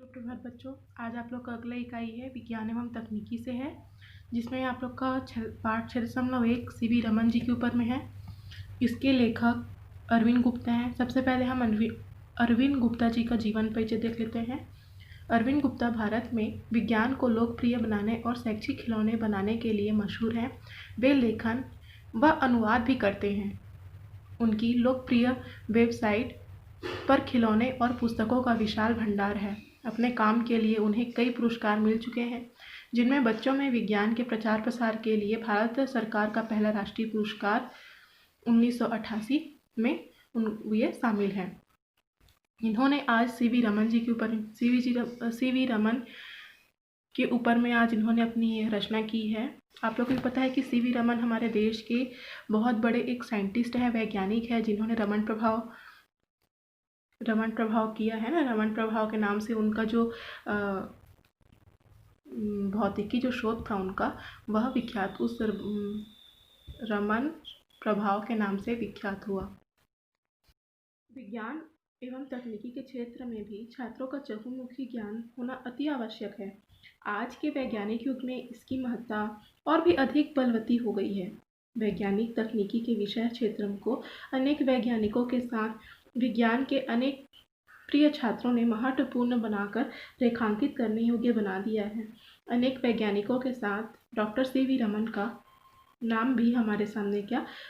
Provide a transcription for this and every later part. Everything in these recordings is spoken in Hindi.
सुप्रभात बच्चों। आज आप लोग का अगला इकाई है विज्ञान एवं तकनीकी से है, जिसमें आप लोग का पाठ 6.1 सीवी रमन जी के ऊपर में है। इसके लेखक अरविंद गुप्ता हैं। सबसे पहले हम अरविंद गुप्ता जी का जीवन परिचय देख लेते हैं। अरविंद गुप्ता भारत में विज्ञान को लोकप्रिय बनाने और शैक्षिक खिलौने बनाने के लिए मशहूर हैं। वे लेखन व अनुवाद भी करते हैं। उनकी लोकप्रिय वेबसाइट पर खिलौने और पुस्तकों का विशाल भंडार है। अपने काम के लिए उन्हें कई पुरस्कार मिल चुके हैं, जिनमें बच्चों में विज्ञान के प्रचार प्रसार के लिए भारत सरकार का पहला राष्ट्रीय पुरस्कार 1988 में ये शामिल है। इन्होंने आज सीवी रमन जी के ऊपर सीवी रमन के ऊपर में आज इन्होंने अपनी रचना की है। आप लोगों को पता है कि सीवी रमन हमारे देश के बहुत बड़े एक साइंटिस्ट है, वैज्ञानिक है, जिन्होंने रमन प्रभाव किया है ना। रमन प्रभाव के नाम से उनका जो भौतिकी जो शोध था उनका, वह विख्यात उस रमन प्रभाव के नाम से विख्यात हुआ। विज्ञान एवं तकनीकी के क्षेत्र में भी छात्रों का चहुमुखी ज्ञान होना अति आवश्यक है। आज के वैज्ञानिक युग में इसकी महत्ता और भी अधिक बलवती हो गई है। वैज्ञानिक तकनीकी के विषय क्षेत्र को अनेक वैज्ञानिकों के साथ विज्ञान के अनेक प्रिय छात्रों ने महत्वपूर्ण बनाकर रेखांकित करने योग्य बना दिया है। अनेक वैज्ञानिकों के साथ डॉक्टर सीवी रमन का नाम भी हमारे सामने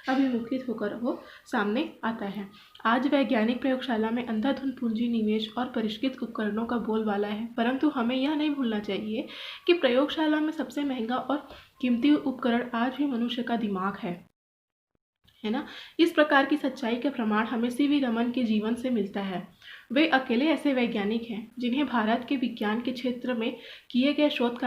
अभिमुखित होकर वो सामने आता है। आज वैज्ञानिक प्रयोगशाला में अंधाधुंध पूंजी निवेश और परिष्कृत उपकरणों का बोलबाला है, परंतु हमें यह नहीं भूलना चाहिए कि प्रयोगशाला में सबसे महंगा और कीमती उपकरण आज भी मनुष्य का दिमाग है ना। इस प्रकार की सच्चाई का प्रमाण हमें सीवी रमन के जीवन से मिलता है। वे अकेले ऐसे वैज्ञानिक हैं जिन्हें भारत के विज्ञान के क्षेत्र में किए गए शोध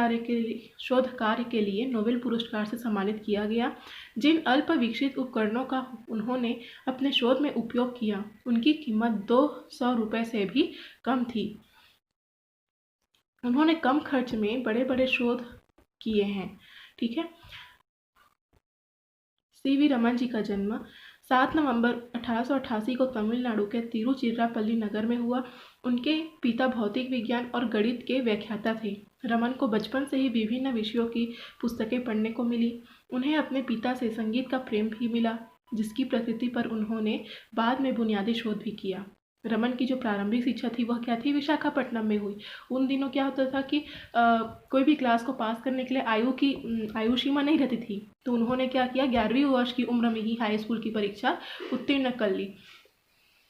कार्य के लिए नोबेल पुरस्कार से सम्मानित किया गया। जिन अल्प विकसित उपकरणों का उन्होंने अपने शोध में उपयोग किया, उनकी कीमत 200 रुपये से भी कम थी। उन्होंने कम खर्च में बड़े बड़े शोध किए हैं। ठीक है। सीवी रमन जी का जन्म 7 नवंबर 1888 को तमिलनाडु के तिरुचिरापल्ली नगर में हुआ। उनके पिता भौतिक विज्ञान और गणित के व्याख्याता थे। रमन को बचपन से ही विभिन्न विषयों की पुस्तकें पढ़ने को मिली। उन्हें अपने पिता से संगीत का प्रेम भी मिला, जिसकी प्रकृति पर उन्होंने बाद में बुनियादी शोध भी किया। रमन की जो प्रारंभिक शिक्षा थी वह क्या थी, विशाखापट्टनम में हुई। उन दिनों क्या होता था कि कोई भी क्लास को पास करने के लिए आयु सीमा नहीं रहती थी, तो उन्होंने क्या किया, 11वीं वर्ष की उम्र में ही हाई स्कूल की परीक्षा उत्तीर्ण कर ली।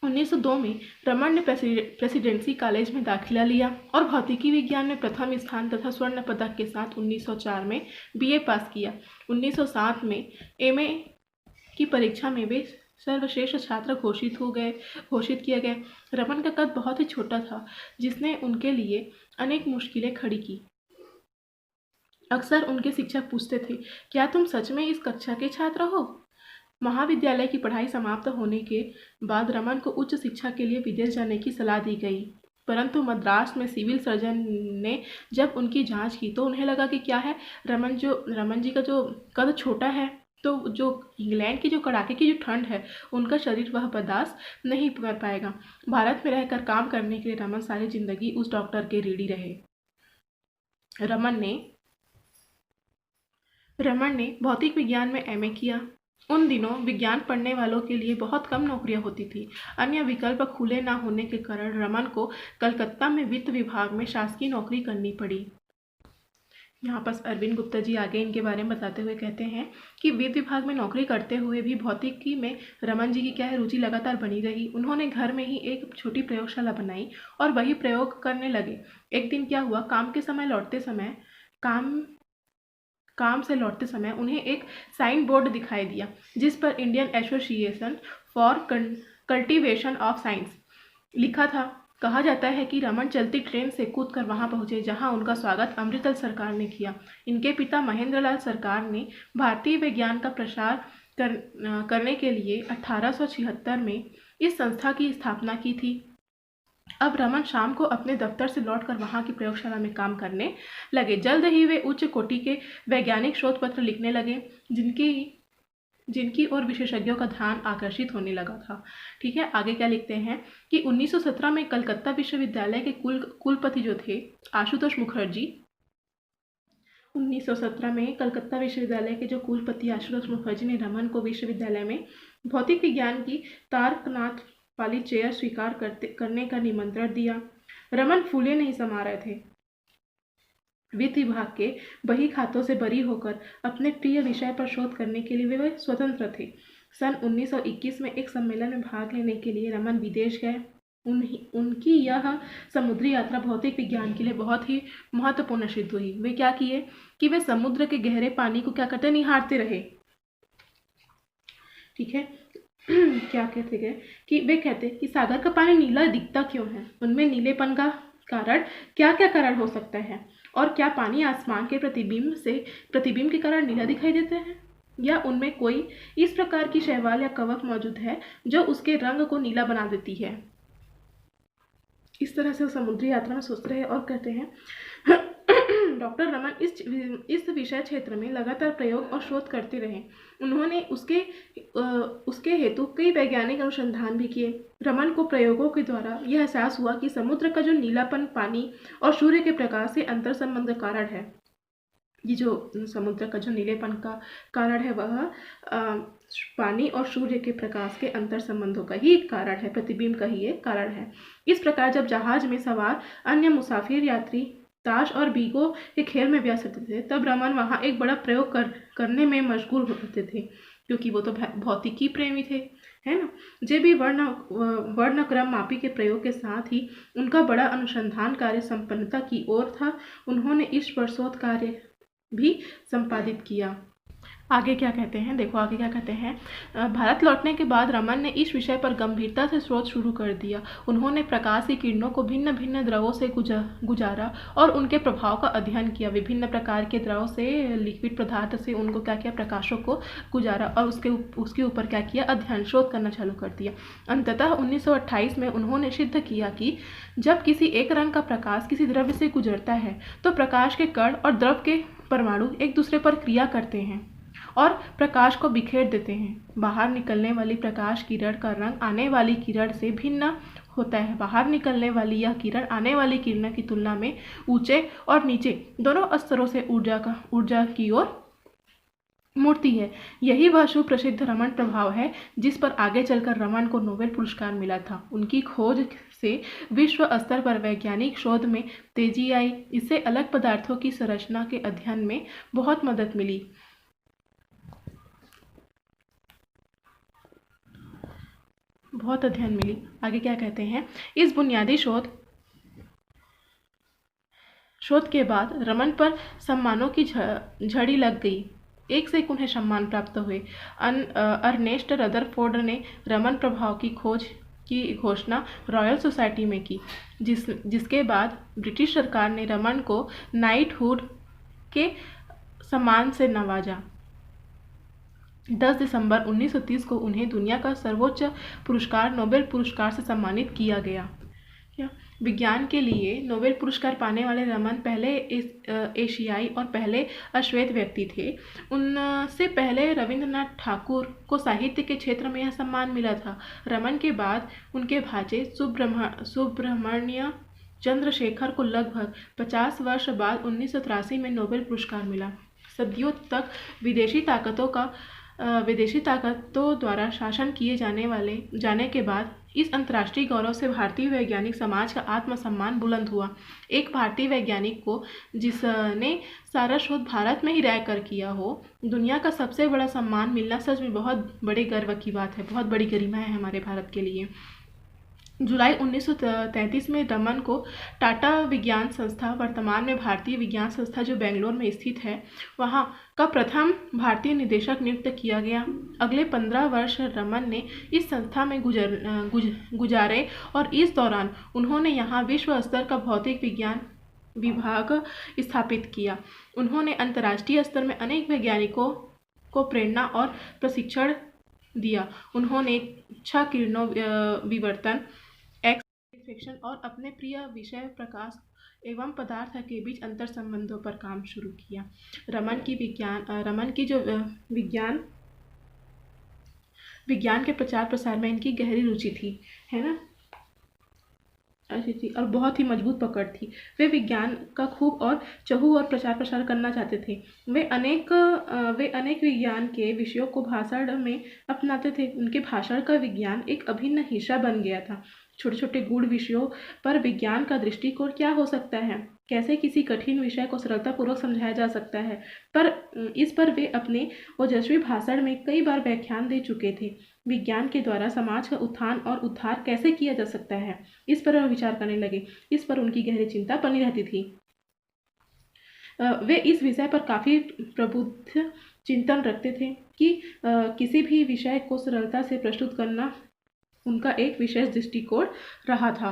1902 में रमन ने प्रेसिडेंसी कॉलेज में दाखिला लिया और भौतिकी विज्ञान में प्रथम स्थान तथा स्वर्ण पदक के साथ 1904 में बीए पास किया। 1907 में एमए की परीक्षा में वे सर्वश्रेष्ठ छात्र घोषित किए गए। रमन का कद बहुत ही छोटा था, जिसने उनके लिए अनेक मुश्किलें खड़ी की। अक्सर उनके शिक्षक पूछते थे, क्या तुम सच में इस कक्षा के छात्र हो? महाविद्यालय की पढ़ाई समाप्त होने के बाद रमन को उच्च शिक्षा के लिए विदेश जाने की सलाह दी गई, परंतु मद्रास में सिविल सर्जन ने जब उनकी जांच की तो उन्हें लगा कि क्या है, रमन जी का जो कद छोटा है, तो जो इंग्लैंड की जो कड़ाके की जो ठंड है, उनका शरीर वह बर्दाश्त नहीं कर पाएगा। भारत में रहकर काम करने के लिए रमन सारी जिंदगी उस डॉक्टर के रीढ़ी रहे। रमन ने भौतिक विज्ञान में एमए किया। उन दिनों विज्ञान पढ़ने वालों के लिए बहुत कम नौकरियां होती थी। अन्य विकल्प खुले न होने के कारण रमन को कलकत्ता में वित्त विभाग में शासकीय नौकरी करनी पड़ी। यहाँ पर अरविंद गुप्ता जी आगे इनके बारे में बताते हुए कहते हैं कि वित्त विभाग में नौकरी करते हुए भी भौतिकी में रमन जी की क्या है, रुचि लगातार बनी रही। उन्होंने घर में ही एक छोटी प्रयोगशाला बनाई और वही प्रयोग करने लगे। एक दिन क्या हुआ, काम से लौटते समय उन्हें एक साइन बोर्ड दिखाई दिया, जिस पर Indian association for cultivation of science लिखा था। कहा जाता है कि रमन चलती ट्रेन से कूदकर वहां पहुंचे, जहां उनका स्वागत अमृतसर सरकार ने किया। इनके पिता महेंद्रलाल सरकार ने भारतीय विज्ञान का प्रसार करने के लिए 1876 में इस संस्था की स्थापना की थी। अब रमन शाम को अपने दफ्तर से लौटकर वहां की प्रयोगशाला में काम करने लगे। जल्द ही वे उच्च कोटि के वैज्ञानिक शोध पत्र लिखने लगे, जिनकी ओर विशेषज्ञों का ध्यान आकर्षित होने लगा था। ठीक है, आगे क्या लिखते हैं कि 1917 में कलकत्ता विश्वविद्यालय के कुलपति जो थे आशुतोष मुखर्जी, 1917 में कलकत्ता विश्वविद्यालय के जो कुलपति आशुतोष मुखर्जी ने रमन को विश्वविद्यालय में भौतिक विज्ञान की तारकनाथ वाली चेयर स्वीकार करने का निमंत्रण दिया। रमन फूले नहीं समा रहे थे। वित्त विभाग के बही खातों से बरी होकर अपने प्रिय विषय पर शोध करने के लिए वे स्वतंत्र थे। सन 1921 में एक सम्मेलन में भाग लेने के लिए रमन विदेश गए। उनकी यह समुद्री यात्रा भौतिक विज्ञान के लिए बहुत ही महत्वपूर्ण सिद्ध हुई। वे क्या किए कि वे समुद्र के गहरे पानी को क्या करते, निहारते रहे। ठीक है, क्या कहते गए कि वे कहते कि सागर का पानी नीला दिखता क्यों है, उनमें नीलेपन का कारण क्या क्या कारण हो सकता है, और क्या पानी आसमान के प्रतिबिंब के कारण नीला दिखाई देता है, या उनमें कोई इस प्रकार की शैवाल या कवक मौजूद है जो उसके रंग को नीला बना देती है। इस तरह से वो समुद्री यात्रा में सोचते रहे और कहते हैं डॉक्टर रमन इस विषय क्षेत्र में लगातार प्रयोग और शोध करते रहे। उन्होंने उसके हेतु कई वैज्ञानिक अनुसंधान भी किए। रमन को प्रयोगों के द्वारा यह एहसास हुआ कि समुद्र का जो नीलापन पानी और सूर्य के प्रकाश से अंतर संबंध का कारण है। ये जो समुद्र का जो नीलेपन का कारण है वह पानी और सूर्य के प्रकाश के अंतर संबंधों का ही कारण है, प्रतिबिंब का ही एक कारण है। इस प्रकार जब जहाज में सवार अन्य मुसाफिर यात्री ताश और बीगो के खेल में व्यस्त रहते थे, तब रमन वहाँ एक बड़ा प्रयोग करने में मशगूल होते थे, क्योंकि वो तो भौतिकी प्रेमी थे, है ना। जे भी वर्णक्रम मापी के प्रयोग के साथ ही उनका बड़ा अनुसंधान कार्य संपन्नता की ओर था। उन्होंने इस पर शोध कार्य भी संपादित किया। आगे क्या कहते हैं, देखो आगे क्या कहते हैं। भारत लौटने के बाद रमन ने इस विषय पर गंभीरता से शोध शुरू कर दिया। उन्होंने प्रकाश की किरणों को भिन्न भिन्न द्रवों से गुजारा और उनके प्रभाव का अध्ययन किया। विभिन्न प्रकार के द्रव से, लिक्विड पदार्थ से उनको क्या किया, प्रकाशों को गुजारा और उसके ऊपर क्या किया, अध्ययन, शोध करना चालू कर दिया। अंततः 1928 में उन्होंने सिद्ध किया कि जब किसी एक रंग का प्रकाश किसी द्रव्य से गुजरता है तो प्रकाश के कण और द्रव के परमाणु एक दूसरे पर क्रिया करते हैं और प्रकाश को बिखेर देते हैं। बाहर निकलने वाली प्रकाश किरण का रंग आने वाली किरण से भिन्न होता है। बाहर निकलने वाली यह किरण आने वाली किरण की तुलना में ऊंचे और नीचे दोनों स्तरों से ऊर्जा की ओर मुड़ती है। यही वह सुप्रसिद्ध रमन प्रभाव है जिस पर आगे चलकर रमन को नोबेल पुरस्कार मिला था। उनकी खोज से विश्व स्तर पर वैज्ञानिक शोध में तेजी आई। इससे अलग पदार्थों की संरचना के अध्ययन में बहुत मदद मिली। आगे क्या कहते हैं, इस बुनियादी शोध के बाद रमन पर सम्मानों की झड़ी लग गई। एक से एक उन्हें सम्मान प्राप्त हुए। अर्नेस्ट रदरफोर्ड ने रमन प्रभाव की खोज की घोषणा रॉयल सोसाइटी में की, जिसके बाद ब्रिटिश सरकार ने रमन को नाइटहुड के सम्मान से नवाजा। 10 दिसंबर 1930 को उन्हें दुनिया का सर्वोच्च पुरस्कार नोबेल पुरस्कार से सम्मानित किया गया। विज्ञान के लिए नोबेल पुरस्कार पाने वाले रमन पहले एशियाई और पहले अश्वेत व्यक्ति थे। उनसे पहले रविंद्रनाथ ठाकुर को साहित्य के क्षेत्र में यह सम्मान मिला था। रमन के बाद उनके भांजे सुब्रमण्य चंद्रशेखर को लगभग 50 वर्ष बाद 1983 में नोबेल पुरस्कार मिला। सदियों तक विदेशी ताकतों द्वारा शासन किए जाने के बाद इस अंतर्राष्ट्रीय गौरव से भारतीय वैज्ञानिक समाज का आत्मसम्मान बुलंद हुआ। एक भारतीय वैज्ञानिक को जिसने सारा शोध भारत में ही रहकर किया हो, दुनिया का सबसे बड़ा सम्मान मिलना सच में बहुत बड़े गर्व की बात है, बहुत बड़ी गरिमा है हमारे भारत के लिए। जुलाई 1933 में रमन को टाटा विज्ञान संस्था, वर्तमान में भारतीय विज्ञान संस्था जो बेंगलोर में स्थित है, वहाँ का प्रथम भारतीय निदेशक नियुक्त किया गया। अगले 15 वर्ष रमन ने इस संस्था में गुजारे और इस दौरान उन्होंने यहाँ विश्व स्तर का भौतिक विज्ञान विभाग स्थापित किया। उन्होंने अंतर्राष्ट्रीय स्तर में अनेक वैज्ञानिकों को प्रेरणा और प्रशिक्षण दिया। उन्होंने इच्छा किरणों विवर्तन, एक्स और अपने प्रिय विषय प्रकाश एवं पदार्थ के बीच अंतर संबंधों पर काम शुरू किया। रमन की जो विज्ञान विज्ञान के प्रचार प्रसार में इनकी गहरी रुचि थी, है ना, अच्छी थी और बहुत ही मजबूत पकड़ थी। वे विज्ञान का खूब और चहू और प्रचार प्रसार करना चाहते थे। वे अनेक विज्ञान के विषयों को भाषण में अपनाते थे। उनके भाषण का विज्ञान एक अभिन्न हिस्सा बन गया था। छोटे छोटे गूढ़ विषयों पर विज्ञान का दृष्टिकोण क्या हो सकता है, कैसे किसी कठिन विषय को सरलतापूर्वक समझाया जा सकता है, इस पर वे अपने ओजस्वी भाषण में कई बार व्याख्यान दे चुके थे। विज्ञान के द्वारा समाज का उत्थान और उद्धार कैसे किया जा सकता है, इस पर वह विचार करने लगे। इस पर उनकी गहरी चिंता बनी रहती थी। वे इस विषय पर काफ़ी प्रबुद्ध चिंतन रखते थे कि किसी भी विषय को सरलता से प्रस्तुत करना उनका एक विशेष दृष्टिकोण रहा था।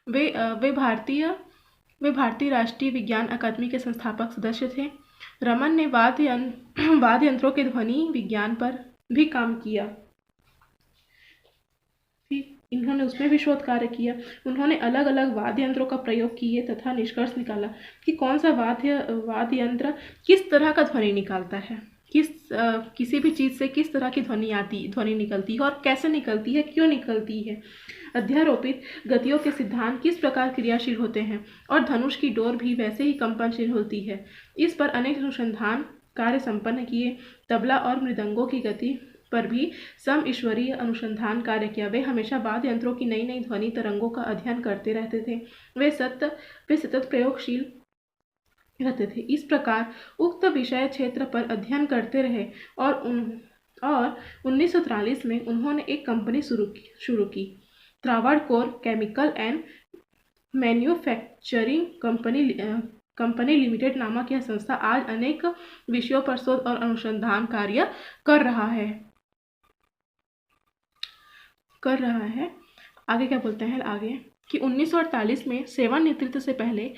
वे भारतीय राष्ट्रीय विज्ञान अकादमी के संस्थापक सदस्य थे। रमन ने वाद्य यंत्रों के ध्वनि विज्ञान पर भी काम किया, इन्होंने उसमें भी शोध कार्य किया। उन्होंने अलग अलग वाद्य यंत्रों का प्रयोग किए तथा निष्कर्ष निकाला कि कौन सा वाद्य यंत्र किस तरह का ध्वनि निकालता है, किसी भी चीज़ से किस तरह की ध्वनि निकलती है और कैसे निकलती है, क्यों निकलती है, अध्यारोपित गतियों के सिद्धांत किस प्रकार क्रियाशील होते हैं और धनुष की डोर भी वैसे ही कंपनशील होती है। इस पर अनेक अनुसंधान कार्य संपन्न किए। तबला और मृदंगों की गति पर भी सम ईश्वरीय अनुसंधान कार्य किया। वे हमेशा वाद्य यंत्रों की नई नई ध्वनि तरंगों का अध्ययन करते रहते थे। वे सतत प्रयोगशील रहते थे। इस प्रकार उक्त विषय क्षेत्र पर अध्ययन करते रहे और 1943 में उन्होंने एक कंपनी शुरू की, Travancore chemical and manufacturing company limited नामक यह संस्था आज अनेक विषयों पर शोध और अनुसंधान कार्य कर रहा है। आगे क्या बोलते हैं आगे कि 1948 में सेवानिवृत्ति से पहले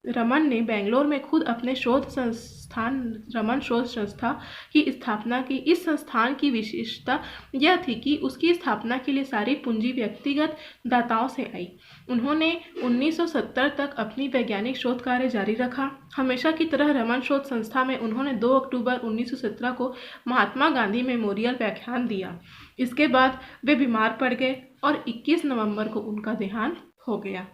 रमन ने बेंगलोर में खुद अपने शोध संस्थान रमन शोध संस्था की स्थापना की। इस संस्थान की विशेषता यह थी कि उसकी स्थापना के लिए सारी पूंजी व्यक्तिगत दाताओं से आई। उन्होंने 1970 तक अपनी वैज्ञानिक शोध कार्य जारी रखा। हमेशा की तरह रमन शोध संस्था में उन्होंने 2 अक्टूबर 1917 को महात्मा गांधी मेमोरियल व्याख्यान दिया। इसके बाद वे बीमार पड़ गए और 21 नवंबर को उनका देहांत हो गया।